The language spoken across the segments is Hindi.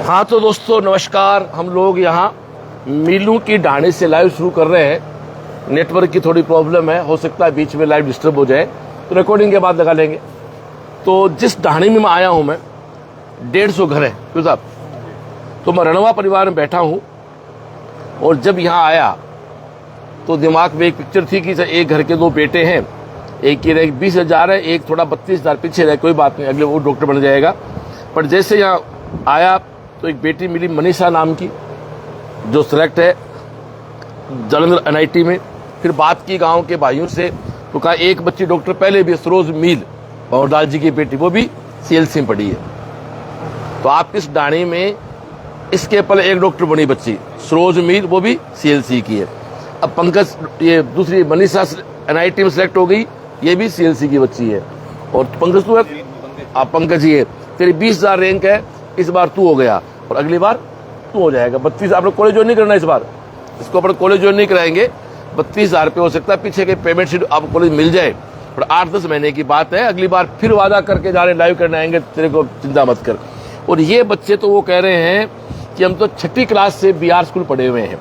हाँ तो दोस्तों नमस्कार। हम लोग यहाँ मीलू की ढाणी से लाइव शुरू कर रहे हैं। नेटवर्क की थोड़ी प्रॉब्लम है, हो सकता है बीच में लाइव डिस्टर्ब हो जाए, तो रिकॉर्डिंग के बाद लगा लेंगे। तो जिस ढाणी में मैं आया हूँ, मैं 150 घर है क्यों साहब, तो मैं रणवा परिवार में बैठा हूँ। और जब यहाँ आया तो दिमाग में एक पिक्चर थी कि एक घर के 2 बेटे हैं, एक की रैंक 20,000 है, एक थोड़ा 32,000 पीछे रहे, कोई बात नहीं, अगले वो डॉक्टर बन जाएगा। पर जैसे यहाँ आया तो एक बेटी मिली मनीषा नाम की, जो सिलेक्ट है जालंधर NIT में। फिर बात की गांव के भाइयों से, तो कहा एक बच्ची डॉक्टर पहले भी सरोज मील भंवरलाल जी की बेटी, वो भी CLC में पढ़ी है। तो आप इस डाणी में इसके पहले एक डॉक्टर बनी बच्ची सरोज मील, वो भी CLC की है। अब पंकज, ये दूसरी मनीषा NIT में सिलेक्ट हो गई, ये भी CLC की बच्ची है। और पंकज तू है, आप पंकज ही है, तेरी 20,000 रैंक है, इस बार तू हो गया और अगली बार तू हो जाएगा। 32 आपने कॉलेज ज्वाइन नहीं करना इस बार, इसको अपने कॉलेज ज्वाइन नहीं कराएंगे। 32,000 पे हो सकता है पीछे के पेमेंट शीट आपको कॉलेज मिल जाए, और 8-10 महीने की बात है। अगली बार फिर वादा करके जा रहे लाइव करने आएंगे, तेरे को चिंता मत कर। और ये बच्चे तो वो कह रहे हैं कि हम तो 6ठी क्लास से BR स्कूल पढ़े हुए हैं।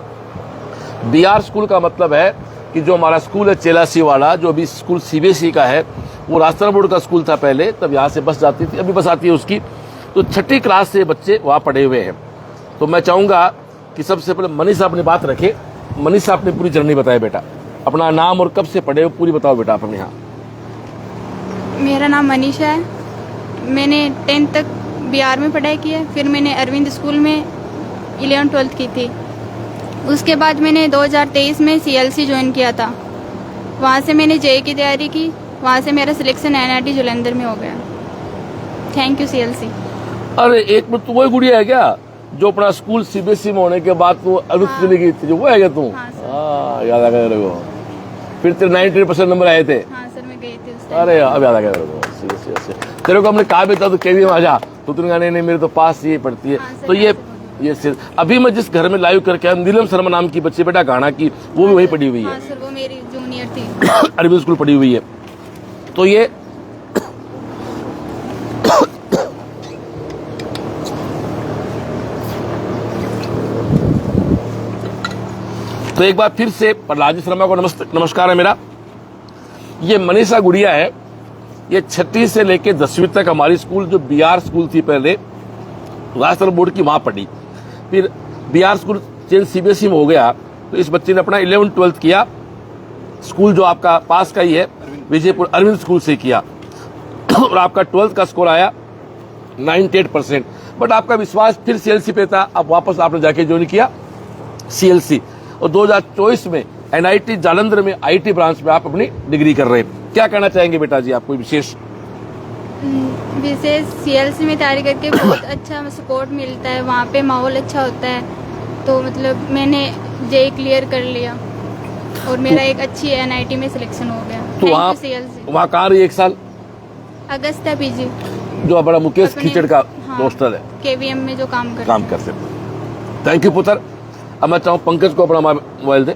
BR स्कूल का मतलब है कि जो हमारा स्कूल है चेलासी वाला, जो अभी स्कूल CBSE का है, वो राजस्थान बोर्ड का स्कूल था पहले, तब यहाँ से बस जाती थी, अभी बस आती है उसकी। तो 6ठी क्लास से बच्चे वहाँ पढ़े हुए हैं। तो मैं चाहूँगा कि सबसे पहले मनीषा अपनी बात रखे। मनीषा अपनी पूरी जर्नी बताए बेटा, अपना नाम और कब से पढ़े हो पूरी बताओ बेटा अपने यहाँ। मेरा नाम मनीषा है। मैंने 10th तक BR में पढ़ाई की है, फिर मैंने अरविंद स्कूल में 11th-12th की थी। उसके बाद मैंने 2023 में CLC ज्वाइन किया था। वहाँ से मैंने JEE की तैयारी की, वहाँ से मेरा सिलेक्शन NIT जालंधर में हो गया। Thank you CLC। अरे एक मिनट, तू वही गुड़िया है क्या जो अपना स्कूल CBSE में होने के बाद तू अरविंद चली गई थी, जो वो है क्या तू? हाँ याद आ गया मेरे को। फिर तेरे 98% नंबर आए थे। हाँ सर, मैं गई थी उस टाइम। अरे अब याद आ गया मेरे को। तेरे को हमने कहा भी था तो KV में आ जा, तो तूने कहा नहीं मेरे तो पास ही पढ़ती है। तो ये अभी मैं जिस घर में लाइव करके आया, नीलम शर्मा नाम की बच्ची बेटा गाना की, वो भी वही पढ़ी हुई है। हाँ सर, वो मेरी जूनियर थी। अरविंद स्कूल पढ़ी हुई है। तो ये तो एक बार फिर से प्रहलाद शर्मा को नमस्कार है मेरा। ये मनीषा गुड़िया है, ये 6ठी से लेके 10वीं तक हमारी स्कूल जो BR स्कूल थी पहले राजस्थान बोर्ड की, वहां पढ़ी। फिर BR स्कूल चेंज CBSE में हो गया, तो इस बच्चे ने अपना 11th-12th किया स्कूल जो आपका पास का ही है विजयपुर अरविंद स्कूल से किया। और आपका 12th का स्कोर आया 98%। बट आपका विश्वास फिर CLC पे था, अब वापस आपने जाके ज्वाइन किया CLC। और 2024 में NIT जालंधर में IT ब्रांच में आप अपनी डिग्री कर रहे हैं। क्या कहना चाहेंगे बेटा जी आप, कोई विशेष? CLC में तैयारी करके बहुत अच्छा सपोर्ट मिलता है, वहाँ पे माहौल अच्छा होता है। तो मतलब मैंने JEE क्लियर कर लिया और मेरा एक अच्छी NIT में सिलेक्शन हो गया। तो वहाँ कहाँ रही 1 साल? अगस्ता PG, जो हमारा मुकेश कीचड़ का हॉस्टल है, KVM में जो काम करते। थैंक यू पुत्र। अब मैं चाहूँ पंकज को अपना मोबाइल दे।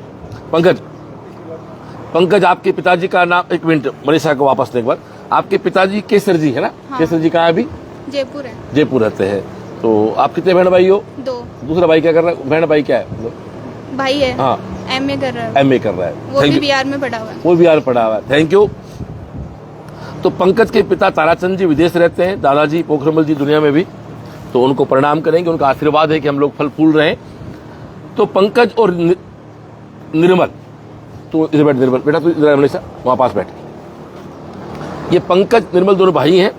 पंकज आपके पिताजी का नाम, 1 मिनट मनीषा को वापस दे एक बार। आपके पिताजी केसर जी है ना? हाँ। केसर जी कहाँ है अभी? जयपुर है। जयपुर रहते हैं। तो आप कितने बहन भाई हो? 2। दूसरा भाई क्या कर रहा है? बहन भाई क्या है? भाई है, हाँ, MA कर रहा है। MA कर रहा है, वो भी BR में पढ़ा हुआ है। वो BR पढ़ा हुआ है, थैंक यू। तो पंकज के पिता ताराचंद जी विदेश रहते हैं, दादाजी पोखरमल जी दुनिया में भी, तो उनको प्रणाम करेंगे, उनका आशीर्वाद है कि हम लोग फल फूल रहे हैं। तो पंकज और निर्मल, तो इधर बैठ निर्मल बेटा, तू इधर हमेशा वहां पास बैठ। ये पंकज निर्मल दोनों भाई हैं,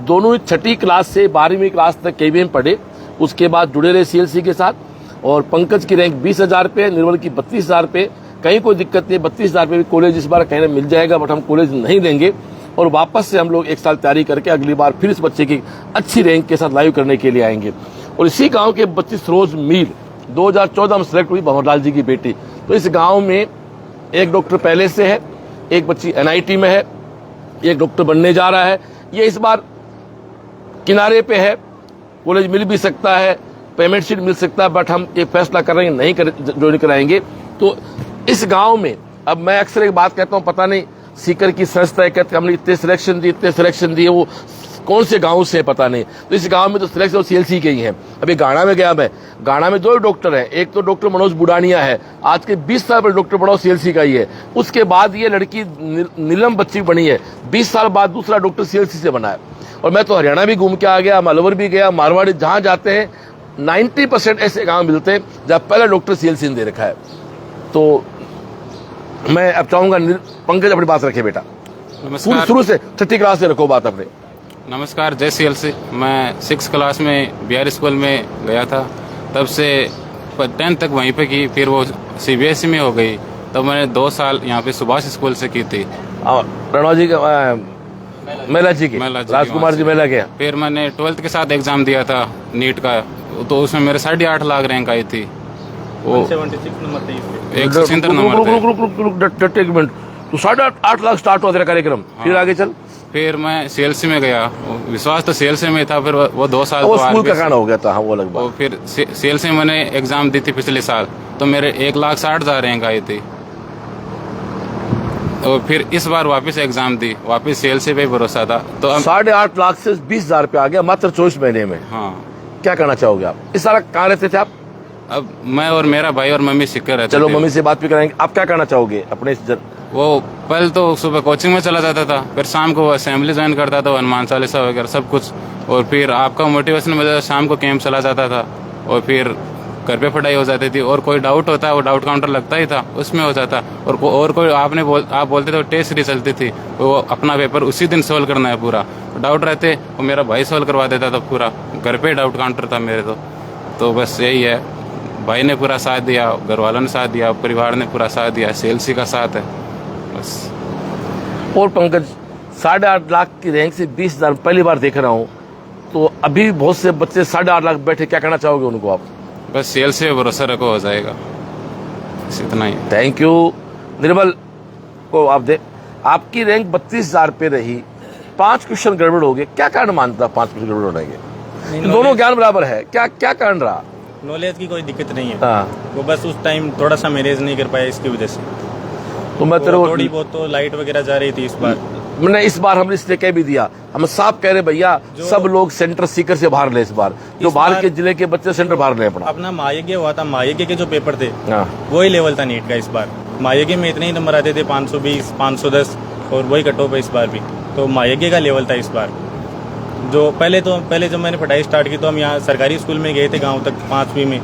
दोनों ही 6ठी क्लास से 12वीं क्लास तक KVM पढ़े, उसके बाद जुड़े रहे CLC के साथ। और पंकज की रैंक 20,000 पे, निर्मल की 32,000 पे। कहीं कोई दिक्कत नहीं, 32,000 पे भी कॉलेज इस बार कहने मिल जाएगा, बट हम कॉलेज नहीं देंगे। और वापस से हम लोग 1 साल तैयारी करके अगली बार फिर इस बच्चे की अच्छी रैंक के साथ लाइव करने के लिए आएंगे। और इसी गाँव के बच्ची सरोज मील 2014 में सिलेक्ट हुई, भंवरलाल जी की बेटी। तो इस गांव में एक डॉक्टर पहले से है, एक बच्ची NIT में है, एक डॉक्टर बनने जा रहा है। ये इस बार किनारे पे है, कॉलेज मिल भी सकता है, पेमेंट शीट मिल सकता है, बट हम एक फैसला कर रहे हैं नहीं ज्वाइन कराएंगे। तो इस गांव में अब मैं अक्सर एक बात कहता हूं, पता नहीं सीकर की संस्था है, कहते हमने इतने सिलेक्शन दी, वो कौन से गांव से है पता नहीं। तो इस गांव में तो सिलेक्शन सीएलसी के ही हैं। अभी गाना में गया मैं, गाना में 2 डॉक्टर हैं, एक तो डॉक्टर मनोज बुडानिया है, आज के 20 साल पर डॉक्टर बनाओ सीएलसी का ही है। उसके बाद ये लड़की नीलम बच्ची बनी है, 20 साल बाद दूसरा डॉक्टर सीएलसी से बना है। और मैं तो हरियाणा भी घूम के आ गया, अलवर भी गया, मारवाड़ी, जहां जाते हैं 90% ऐसे गांव मिलते हैं जहां पहला डॉक्टर सीएलसी ने दे रखा है। तो मैं अब चाहूंगा पंकज अपनी बात रखे बेटा, नमस्कार। शुरू से 6ठी क्लास से रखो बात अपने। नमस्कार, जय सीएलसी। मैं 6th क्लास में बिहार स्कूल में गया था, तब से 10th तक वहीं पे की, फिर वो सीबीएसई में हो गई। तब मैंने 2 साल यहाँ पे सुभाष स्कूल से की थी। रणौ जी का मेला जी की, राजकुमार जी मेला के। फिर मैंने 12th के साथ एग्जाम दिया था नीट का, तो उसमें मेरे 8.5 लाख रैंक आई थी। वो 176 नंबर थे। 170 नंबर थे। एक मिनट, तो 8.5 लाख स्टार्ट हुआ तेरा कार्यक्रम, फिर आगे चल। फिर मैं सीएलसी में गया, विश्वास तो सीएलसी में था। फिर वो 2 साल वो स्कूल का गाना हो गया था। हाँ, वो अलग बात। फिर सीएलसी में मैंने एग्जाम दी थी पिछले साल, तो मेरे 1,60,000 रैंक आई थी। और फिर इस बार वापस एग्जाम दी, वापस सीएलसी पे भरोसा था। तो 8.5 लाख से 20,000 पे आ गया मात्र 24 महीने में। हाँ, क्या करना चाहोगे आप? इस साल कहाँ रहते थे आप? अब मैं और मेरा भाई और मम्मी सिक्कर रहते चलो थे। मम्मी से बात भी कराएंगे। आप क्या करना चाहोगे अपने वो पहले तो सुबह कोचिंग में चला जाता था, फिर शाम को असेंबली ज्वाइन करता था, हनुमान चालीसा वगैरह सब कुछ। और फिर आपका मोटिवेशन मिला, शाम को कैंप चला जाता था, और फिर घर पे पढ़ाई हो जाती थी। और कोई डाउट होता है, वो डाउट काउंटर लगता ही था, उसमें हो जाता। और कोई आप बोलते थे टेस्ट सीरीज चलती थी, वो अपना पेपर उसी दिन सोल्व करना है पूरा। डाउट रहते वो मेरा भाई सोल्व करवा देता था पूरा, घर पे डाउट काउंटर था मेरे। तो बस यही है, भाई ने पूरा साथ दिया, घर वालों ने साथ दिया, परिवार ने पूरा साथ दिया, सीएलसी का साथ है बस। और पंकज, 8.5 लाख की रैंक से 20,000 पहली बार देख रहा हूँ। तो अभी बहुत से बच्चे 8.5 लाख बैठे, क्या कहना चाहोगे उनको आप? बस सीएलसी पे भरोसा रखो, हो जाएगा, बस इतना ही। Thank you. निर्मल को आप दे, आपकी रैंक 32,000 पे रही, 5 क्वेश्चन गड़बड़ हो गए, क्या कारण मानता 5 क्वेश्चन गड़बड़ होने के? दोनों ज्ञान बराबर है, क्या कारण रहा? नॉलेज की कोई दिक्कत नहीं है। हाँ, वो बस उस टाइम थोड़ा सा मैनेज नहीं कर पाया, इसकी वजह से। तो मैं तेरे को थोड़ी बहुत तो लाइट वगैरह जा रही थी इस बार। मैंने इस बार हमने इसलिए कह भी दिया, हम साफ कह रहे भैया सब लोग सेंटर सीकर से बाहर ले इस बार, जो बाहर के जिले के बच्चे सेंटर बाहर ले अपना। अपना मायगे हुआ था, मायगे के जो पेपर थे हाँ, वही लेवल था नीट का इस बार। मायगे में इतने ही नंबर आते थे, 520, 510, और वही कट ऑफ है इस बार भी। तो मायगे का लेवल था इस बार। जो पहले जब मैंने पढ़ाई स्टार्ट की तो हम यहाँ सरकारी स्कूल में गए थे गाँव तक 5वीं में,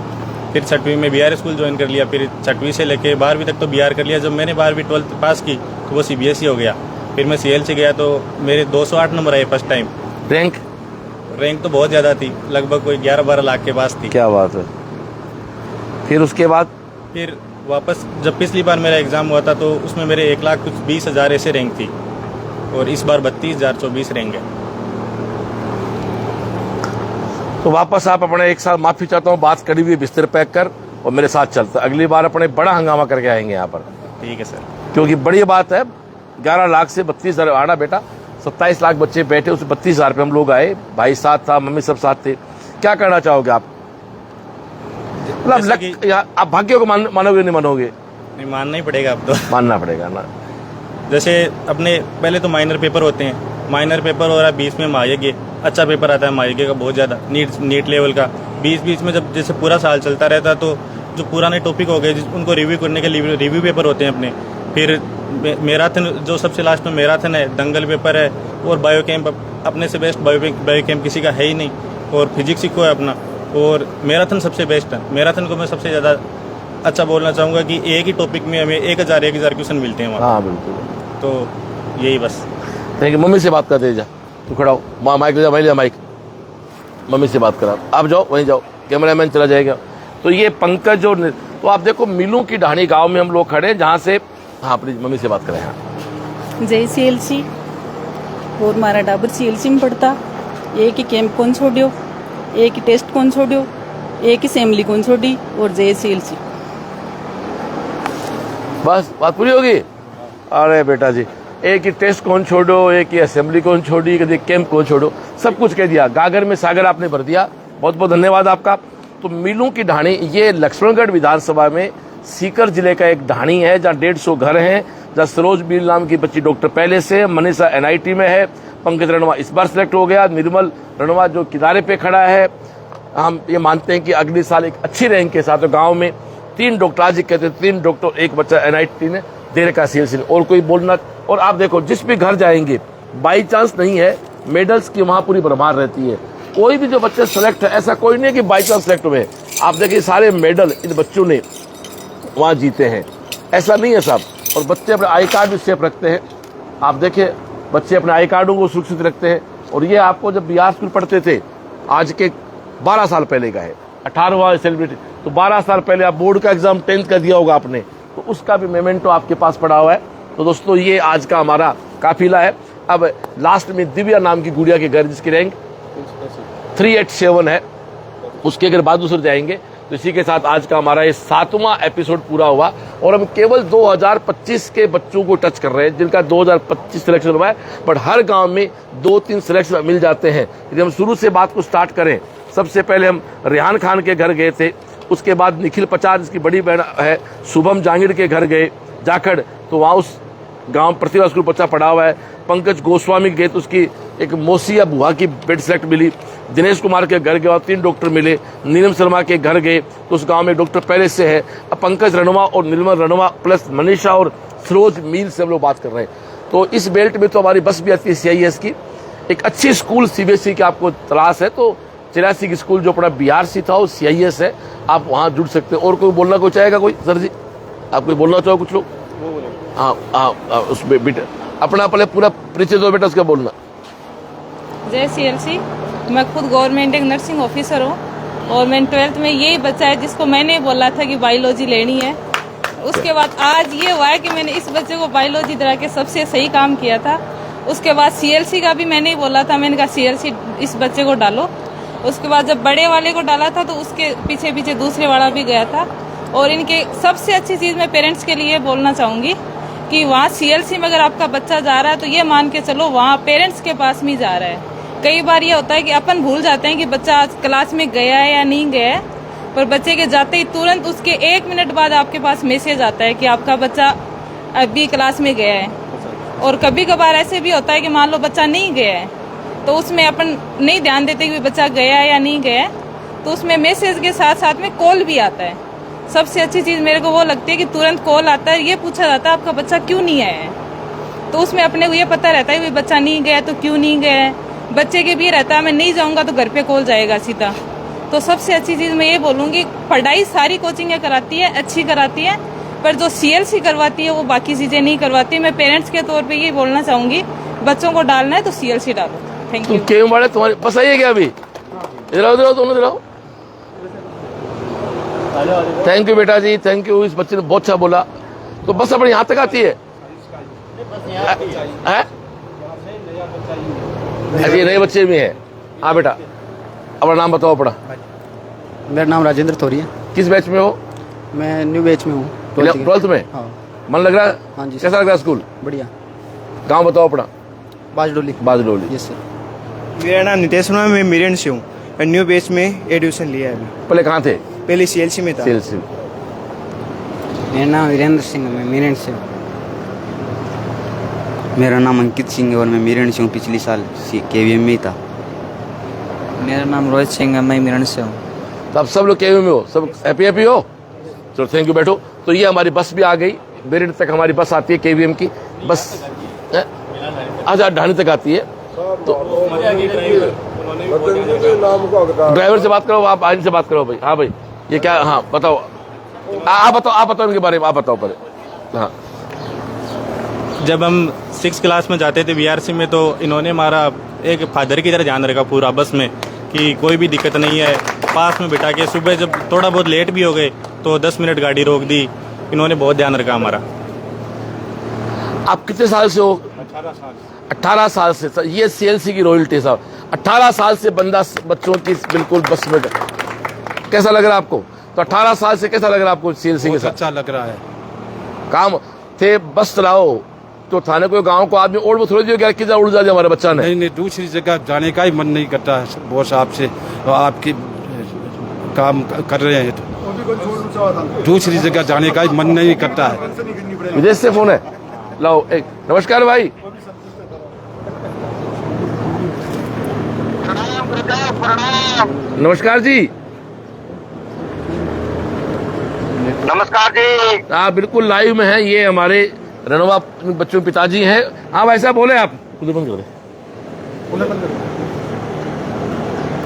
फिर 6वीं में बिहार स्कूल ज्वाइन कर लिया, फिर 6वीं से लेके 12वीं तक तो बिहार कर लिया। जब मैंने 12वीं 12th पास की तो वो सीबीएसई हो गया। फिर मैं सीएलसी गया तो मेरे 208 नंबर आए फर्स्ट टाइम। रैंक तो बहुत ज़्यादा थी, लगभग कोई 11-12 लाख के पास थी। क्या बात है। फिर उसके बाद फिर वापस जब पिछली बार मेरा एग्ज़ाम हुआ था तो उसमें मेरे 1,20,000 ऐसे रैंक थी, और इस बार 32,024 रैंक है। तो वापस आप अपने एक साल, माफी चाहता हूँ, बात करी हुई बिस्तर पैक कर और मेरे साथ चलता। अगली बार अपने बड़ा हंगामा करके आएंगे यहाँ पर। ठीक है सर। क्योंकि बड़ी बात है, 11 लाख से 32,000 आना बेटा, 27 लाख बच्चे बैठे, उसमें 32,000 पे हम लोग आए, भाई साथ था, मम्मी सब साथ थे। क्या करना चाहोगे आप? मतलब आप भाग्य को मानोगे नहीं मानोगे? नहीं, मानना ही पड़ेगा अब तो। मानना पड़ेगा ना। जैसे अपने पहले तो माइनर पेपर होते हैं, माइनर पेपर हो रहा है, 20 में मायगे अच्छा पेपर आता है, मायगे का बहुत ज़्यादा, नीट लेवल का। 20 में जब जैसे पूरा साल चलता रहता तो जो पुराने टॉपिक हो गए उनको रिव्यू करने के लिए रिव्यू पेपर होते हैं अपने। फिर मैराथन, जो सबसे लास्ट में मैराथन है, दंगल पेपर है, और बायो कैंप। अपने से बेस्ट बायो कैंप किसी का है ही नहीं, और फिजिक्स को है अपना, और मैराथन सबसे बेस्ट है। मैराथन को मैं सबसे ज़्यादा अच्छा बोलना चाहूँगा कि एक ही टॉपिक में हमें 1,000 क्वेश्चन मिलते हैं वहाँ। हाँ बिल्कुल। तो यही बस। Thank you. मम्मी से बात कर दे, जा तू खड़ा हो, माइक ले जा, भाई ले माइक, मम्मी से बात करा। आप जाओ, वहीं जाओ, कैमरामैन चला जाएगा। तो ये पंकज और तो आप देखो, मिलू की ढाणी गांव में हम लोग खड़े हैं, जहाँ से, हाँ प्लीज मम्मी से बात करें। हाँ, जय सीएलसी। और मारा डाबर सीएलसी में पढ़ता। एक ही कैंप कौन छोड़ियो, एक ही टेस्ट कौन छोड़ियो, एक ही असेंबली कौन छोड़ी, और जय सीएलसी। बस बात पूरी होगी। अरे बेटा जी, एक ही टेस्ट कौन छोड़ो, एक ही असेंबली कौन छोड़ी, कभी कैंप कौन छोड़ो, सब कुछ कह दिया। गागर में सागर आपने भर दिया, बहुत बहुत धन्यवाद आपका। तो मिलू की ढाणी, ये लक्ष्मणगढ़ विधानसभा में सीकर जिले का एक ढाणी है, जहाँ 150 घर हैं, जहाँ सरोज बील नाम की बच्ची डॉक्टर पहले से, मनीषा एनआईटी में है, पंकज रणवा इस बार सिलेक्ट हो गया। निर्मल रणवा जो किनारे पे खड़ा है, हम ये मानते हैं कि अगले साल एक अच्छी रैंक के साथ। तो गांव में 3 डॉक्टर, आज कहते हैं 3 डॉक्टर, एक बच्चा NIT ने दे रखा CLC ने, और कोई बोलना। और आप देखो जिस भी घर जाएंगे बाई चांस नहीं है, मेडल्स की वहां पूरी भरमार रहती है। कोई भी जो बच्चे सेलेक्ट है, ऐसा कोई नहीं है कि बाई चांस सेलेक्ट हुए। आप देखिए सारे मेडल इन बच्चों ने वहां जीते हैं, ऐसा नहीं है साहब। और बच्चे अपने आई कार्ड भी सेफ रखते हैं। आप देखिए बच्चे अपने आई कार्डों को सुरक्षित रखते हैं। और ये आपको जब बिहार स्कूल पढ़ते थे, आज के 12 साल पहले का है, 18वां सेलिब्रेट, तो 12 साल पहले आप बोर्ड का एग्जाम 10th का दिया होगा आपने, तो उसका भी मेमेंटो आपके पास पड़ा हुआ है। तो दोस्तों ये आज का हमारा काफिला है। अब लास्ट में दिव्या नाम की गुड़िया के घर, जिसकी रैंक 387 है, उसके अगर बहादुर जाएंगे। तो इसी के साथ आज का हमारा ये 7वां एपिसोड पूरा हुआ। और हम केवल 2025 के बच्चों को टच कर रहे हैं, जिनका 2025 सिलेक्शन हुआ है। बट हर गांव में 2-3 सिलेक्शन मिल जाते हैं। यदि हम शुरू से बात को स्टार्ट करें, सबसे पहले हम रेहान खान के घर गए थे, उसके बाद निखिल पचार जिसकी बड़ी बहन है शुभम जहांगीर के घर गए जाखड़, तो वहाँ उस गांव प्रतिभा स्कूल बच्चा पढ़ा हुआ है। पंकज गोस्वामी गए तो उसकी एक मौसी या बुआ की बेड सेलेक्ट मिली। दिनेश कुमार के घर गए और 3 डॉक्टर मिले। नीलम शर्मा के घर गए तो उस गांव में डॉक्टर पहले से है। अब पंकज रणवा और निर्मल रणवा प्लस मनीषा और सरोज मील से हम लोग बात कर रहे हैं। तो इस बेल्ट में तो हमारी बस भी आती है CIS की। एक अच्छी स्कूल CBSE की आपको तलाश है तो 84 की स्कूल जो अपना BRC था वो CIS है, आप वहाँ जुड़ सकते हैं। और कोई बोलना कोई चाहेगा कोई? सर जी आप कोई बोलना चाहो कुछ लोग? हाँ उस बेटा अपना पहले पूरा परिचय दो बेटा, उसका बोलना। जय CLC, मैं खुद गवर्नमेंट एक नर्सिंग ऑफिसर हूँ और मैं 12th में यही बच्चा है जिसको मैंने बोला था कि बायोलॉजी लेनी है। उसके बाद आज ये हुआ है कि मैंने इस बच्चे को बायोलॉजी दिला के सबसे सही काम किया था। उसके बाद CLC का भी मैंने ही बोला था, मैंने कहा CLC इस बच्चे को डालो। उसके बाद जब बड़े वाले को डाला था तो उसके पीछे पीछे दूसरे वाला भी गया था। और इनके सबसे अच्छी चीज़ मैं पेरेंट्स के लिए बोलना चाहूँगी कि वहाँ CLC में अगर आपका बच्चा जा रहा है तो ये मान के चलो वहाँ पेरेंट्स के पास में जा रहा है। कई बार ये होता है कि अपन भूल जाते हैं कि बच्चा आज क्लास में गया है या नहीं गया है, पर बच्चे के जाते ही तुरंत उसके 1 मिनट बाद आपके पास मैसेज आता है कि आपका बच्चा अभी क्लास में गया है। और कभी कभार ऐसे भी होता है कि मान लो बच्चा नहीं गया है तो उसमें अपन नहीं ध्यान देते कि बच्चा गया है या नहीं गया है, तो उसमें मैसेज के साथ साथ में कॉल भी आता है। सबसे अच्छी चीज़ मेरे को वो लगती है कि तुरंत कॉल आता है, ये पूछा जाता है आपका बच्चा क्यों नहीं आया है, तो उसमें अपने को ये पता रहता है कि बच्चा नहीं गया तो क्यों नहीं गया है। बच्चे के भी रहता है मैं नहीं जाऊंगा तो घर पे कॉल जाएगा सीधा। तो सबसे अच्छी चीज़ मैं ये बोलूँगी, पढ़ाई सारी कोचिंगें कराती है, अच्छी कराती है, पर जो CLC करवाती है वो बाकी चीज़ें नहीं करवाती। मैं पेरेंट्स के तौर पर ये बोलना चाहूँगी, बच्चों को डालना है तो CLC डालो। Thank you. केम वाले तुम्हारे पास आइए क्या अभी? इधर आओ दोनों इधर आओ। थैंक यू बेटा जी, थैंक यू। इस बच्चे ने बहुत अच्छा बोला। तो बस अपने यहाँ तक आती है? अरे नए बच्चे भी हैं। हाँ बेटा अपना नाम बताओ अपना। मेरा नाम राजेंद्र थोरी है। किस बैच में हो? मैं न्यू बैच में हूँ, 12th में। हाँ। मन लग रहा है? हाँ जी। कैसा लग रहा है स्कूल? बढ़िया। गाँव बताओ अपना। बाजडोली। बाजडोली। Yes sir. मेरा नाम नितेश वर्मा, मैं मिरन से हूँ। मैं न्यू बैच में एडमिशन लिया है अभी। पहले कहाँ थे? पहले CLC में था। CLC। मेरा नाम वीरेंद्र सिंह है, मैं मीरन से हूँ। मेरा नाम अंकित सिंह है और मैं मीरन से हूँ, पिछले साल KVM में ही था। मेरा नाम रोहित सिंह है, मैं मीरन से हूँ। तो आप सब लोग KVM में हो? सब हैप्पी हो? चलो थैंक यू बैठो। तो ये हमारी बस भी आ गई, बेरेड तक हमारी बस आती है KVM की बस। आज ढाणी तक आती है। तो ड्राइवर से बात करो, आप आइन से बात करो भाई। हाँ भाई ये क्या? हाँ बताओ, आप बताओ इनके बारे में, आप बताओ पहले। हाँ जब हम 6 क्लास में जाते थे BRC में तो इन्होंने हमारा एक फादर की तरह ध्यान रखा पूरा बस में कि कोई भी दिक्कत नहीं है। पास में बिठा के सुबह जब थोड़ा बहुत लेट भी हो गए तो 10 मिनट गाड़ी रोक दी। इन्होंने बहुत ध्यान रखा हमारा। आप कितने साल से हो? 18 साल से। ये CLC की रॉयल्टी साहब। 18 साल से बंदा बच्चों की बिल्कुल बस में। कैसा लग रहा है आपको? तो 18 साल से कैसा लग रहा है आपको CLC के साथ? अच्छा लग रहा है। काम थे बस चलाओ तो थाने को गांव को आदमी और वो थोड़ी दिया क्या किधर उड़ जाए हमारे बच्चा ने। नहीं दूसरी जगह जाने का ही मन नहीं करता है बॉस आपसे, तो आपकी काम कर रहे हैं तो दूसरी जगह जाने का ही मन नहीं करता है। विदेश से फोन है, लाओ एक। नमस्कार भाई, नमस्कार जी। नमस्कार जी। आप बिल्कुल लाइव में हैं, ये हमारे रणवा बच्चों के पिताजी हैं। हाँ भाई साहब बोले आप, उधर बंद कर दे।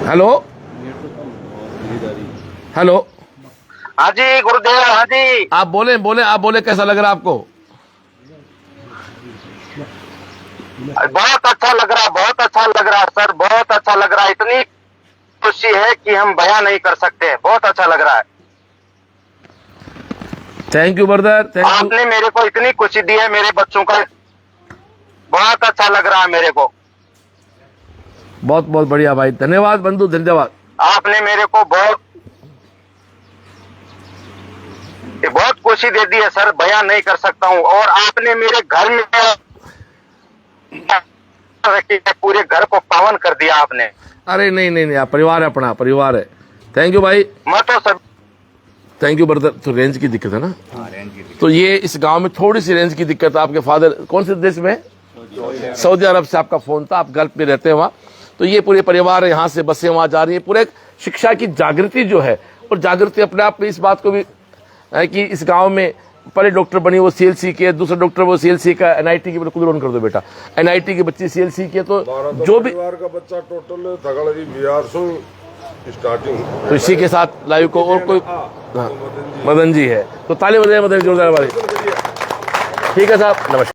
Hello hello. हाँ जी गुरुदेव। हाँ जी आप बोले आप बोले, कैसा लग रहा है आपको? बहुत अच्छा लग रहा है, बहुत अच्छा लग रहा है सर, बहुत अच्छा लग रहा है। इतनी खुशी है कि हम बयां नहीं कर सकते। बहुत अच्छा लग रहा है। Thank you brother, thank you. आपने मेरे को इतनी खुशी दी है मेरे बच्चों का, बहुत अच्छा लग रहा है मेरे को। बहुत बहुत बढ़िया भाई, धन्यवाद बंधु, धन्यवाद। आपने मेरे को बहुत खुशी दे दी है सर, बयां नहीं कर सकता हूँ। और आपने मेरे घर में पूरे घर को पावन कर दिया आपने। अरे नहीं, आप परिवार है, अपना परिवार है। थैंक यू भाई। मैं तो सब थैंक यू ब्रदर। तो रेंज की दिक्कत है ना? रेंज की दिक्कत। तो ये इस गांव में थोड़ी सी रेंज की दिक्कत है। आपके फादर कौन से देश में? सऊदी अरब से आपका फोन था, आप गल्फ में रहते हैं वहाँ। तो ये पूरे परिवार यहाँ से बसें वहाँ जा रही है। पूरे शिक्षा की जागृति जो है, और जागृति अपने आप में इस बात को भी है कि इस गांव में पहले डॉक्टर बनी वो सीएलसी के, दूसरा डॉक्टर वो सीएलसी का, एनआईटी की, बिल्कुल ऑन कर दो बेटा, एनआईटी की बच्ची सीएलसी के। तो जो भी का बच्चा टोटल धगड़ बिहार से स्टार्टिंग। तो इसी के साथ लाइव को और कोई, हाँ, मदन जी है। तो ताली बजाए मदन जोरदार वाली। ठीक है साहब, नमस्कार।